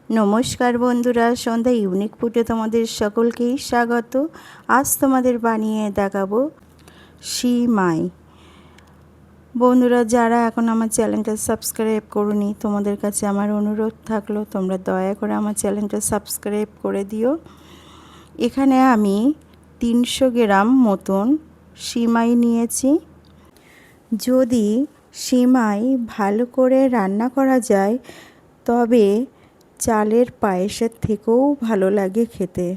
নমস্কার বন্ধুরা, সন্ধ্যা ইউনিক ফুডে তোমাদের সকলকেই স্বাগত। আজ তোমাদের বানিয়ে দেখাবো সিমাই। বন্ধুরা, যারা এখন আমার চ্যানেলটা সাবস্ক্রাইব করোনি, তোমাদের কাছে আমার অনুরোধ থাকলো তোমরা দয়া করে আমার চ্যানেলটা সাবস্ক্রাইব করে দিও। এখানে আমি 300 গ্রাম মতন সিমাই নিয়েছি। যদি সিমাই ভালো করে রান্না করা যায় তবে চালের পায়েসের থেকেও ভালো লাগে খেতে।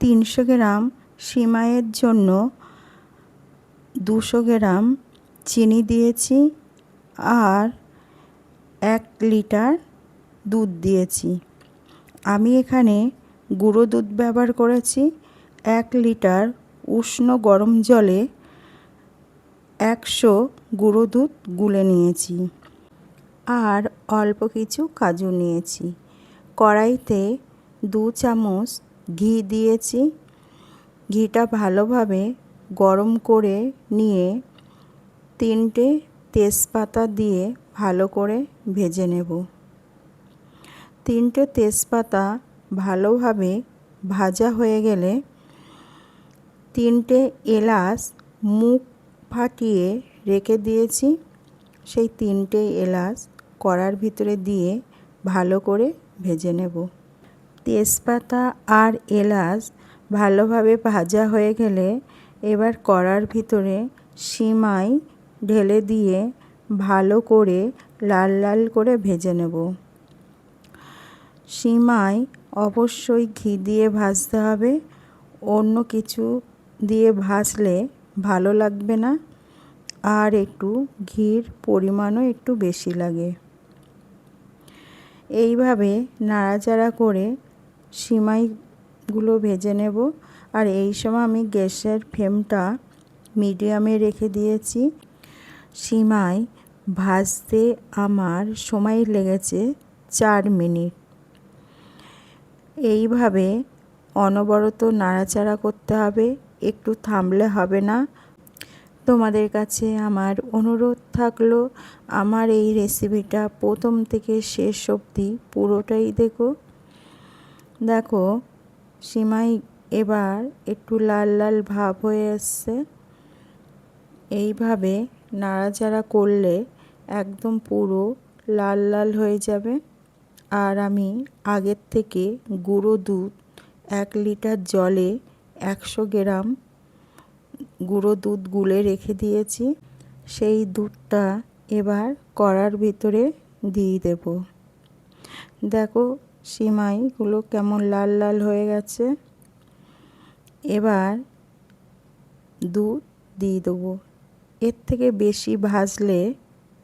300 গ্রাম সিমাইয়ের জন্য 200 গ্রাম চিনি দিয়েছি আর 1 লিটার দুধ দিয়েছি। আমি এখানে গুঁড়ো দুধ ব্যবহার করেছি। 1 লিটার উষ্ণ গরম জলে 100 গুঁড়ো দুধ গুলে নিয়েছি আর অল্প কিছু কাজু নিয়েছি। কড়াইতে 2 চামচ ঘি দিয়েছি। ঘিটা ভালোভাবে গরম করে নিয়ে 3টে তেজপাতা দিয়ে ভালো করে ভেজে নেব। 3টে তেজপাতা ভালোভাবে ভাজা হয়ে গেলে 3টে এলাচ মুখ ফাটিয়ে রেখে দিয়েছি। সেই 3টে এলাচ কড়ার ভিতরে দিয়ে ভালো করে ভেজে নেব। তেজপাতা আর এলাচ ভালোভাবে ভাজা হয়ে গেলে এবার কড়ার ভিতরে সিমাই ঢেলে দিয়ে ভালো করে লাল লাল করে ভেজে নেব। সিমাই অবশ্যই ঘি দিয়ে ভাজতে হবে, অন্য কিছু দিয়ে ভাজলে ভালো লাগবে না, আর একটু ঘির পরিমাণও একটু বেশি লাগে। এইভাবে নাড়াচাড়া করে সিমাইগুলো ভেজে নেব। আর এই সময় আমি গ্যাসের ফ্লেমটা মিডিয়ামে রেখে দিয়েছি। সিমাই ভাজতে আমার সময় লেগেছে 4 মিনিট। এইভাবে অনবরত নাড়াচাড়া করতে হবে, একটু থামলে হবে না। তোমাদের কাছে আমার অনুরোধ থাকলো আমার এই রেসিপিটা প্রথম থেকে শেষ অবধি পুরোটাই দেখো সিমাই এবার একটু লাল লাল ভাব হয়ে আসছে। এইভাবে নাড়াচাড়া করলে একদম পুরো লাল লাল হয়ে যাবে। আর আমি আগের থেকে গুঁড়ো দুধ 1 লিটার জলে 100 গ্রাম গুঁড়ো দুধ গুলে রেখে দিয়েছি। সেই দুধটা এবার কড়ার ভিতরে দিয়ে দেব। দেখো সিমাইগুলো কেমন লাল লাল হয়ে গেছে। এবার দুধ দিয়ে দেবো। এর থেকে বেশি ভাজলে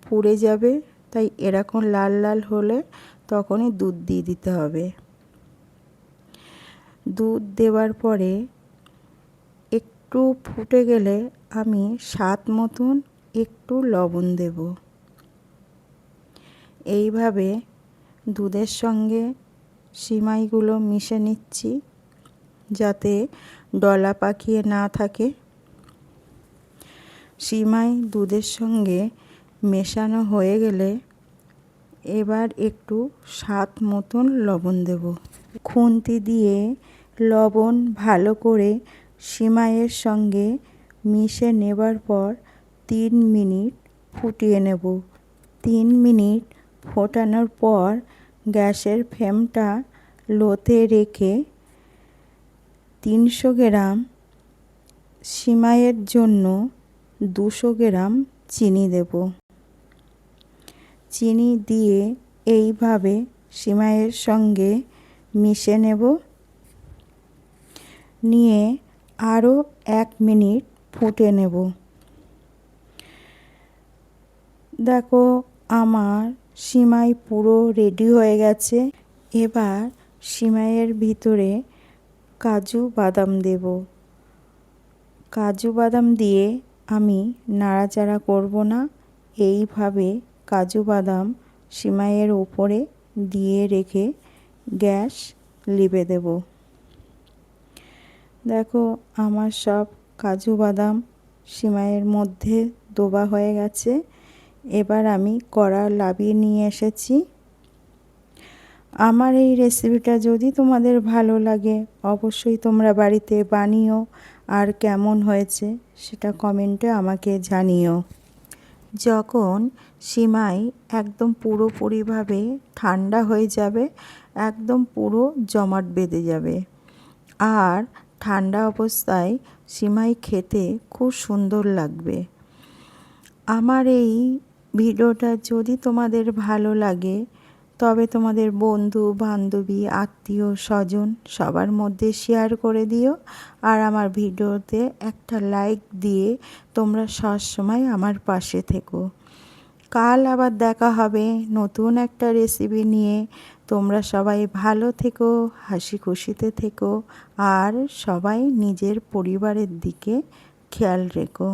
পুড়ে যাবে, তাই এরকম লাল লাল হলে তখনই দুধ দিয়ে দিতে হবে। দুধ দেওয়ার পরে একটু ফুটে গেলে আমি স্বাদ মতন একটু লবণ দেব। এইভাবে দুধের সঙ্গে সিমাইগুলো মিশে নিচ্ছি যাতে ডলা পাকিয়ে না থাকে। সিমাই দুধের সঙ্গে মেশানো হয়ে গেলে এবার একটু স্বাদ মতন লবণ দেব। খুন্তি দিয়ে লবণ ভালো করে সিমাইয়ের সঙ্গে মিশে নেবার পর 3 মিনিট ফুটিয়ে নেব। 3 মিনিট ফোটানোর পর গ্যাসের ফ্লেমটা লোতে রেখে 300 গ্রাম সিমাইয়ের জন্য 200 গ্রাম চিনি দেব। চিনি দিয়ে এইভাবে সিমাইয়ের সঙ্গে মিশে নেব। নিয়ে আরও 1 মিনিট ফুটে নেব। দেখো আমার সিমাই পুরো রেডি হয়ে গেছে। এবার সিমাইয়ের ভিতরে কাজু বাদাম দেব। কাজু বাদাম দিয়ে আমি নাড়াচাড়া করব না, এইভাবে কাজু বাদাম সিমাইয়ের উপরে দিয়ে রেখে গ্যাস লিভে দেব। দেখো আমার সব কাজু বাদাম সিমাইয়ের মধ্যে ডোবা হয়ে গেছে। এবার আমি কড়া লাভিয়ে নিয়ে এসেছি আমার এই রেসিপিটা যদি তোমাদের ভালো লাগে অবশ্যই তোমরা বাড়িতে বানিও, আর কেমন হয়েছে সেটা কমেন্টে আমাকে জানিও। যখন সিমাই একদম পুরোপুরিভাবে ঠান্ডা হয়ে যাবে, একদম পুরো জমাট বেঁধে যাবে, আর ঠান্ডা অবস্থায় সিমাই খেতে খুব সুন্দর লাগবে। আমার এই ভিডিওটা যদি তোমাদের ভালো লাগে তবে তোমাদের বন্ধু বান্ধবী আত্মীয় স্বজন সবার মধ্যে শেয়ার করে দিও, আর আমার ভিডিওতে একটা লাইক দিয়ে তোমরা সবসময় আমার পাশে থেকো। কাল আবার দেখা হবে নতুন একটা রেসিপি নিয়ে। তোমরা সবাই ভালো থেকো, হাসি খুশিতে থেকো, আর সবাই নিজের পরিবারের দিকে খেয়াল রেখো।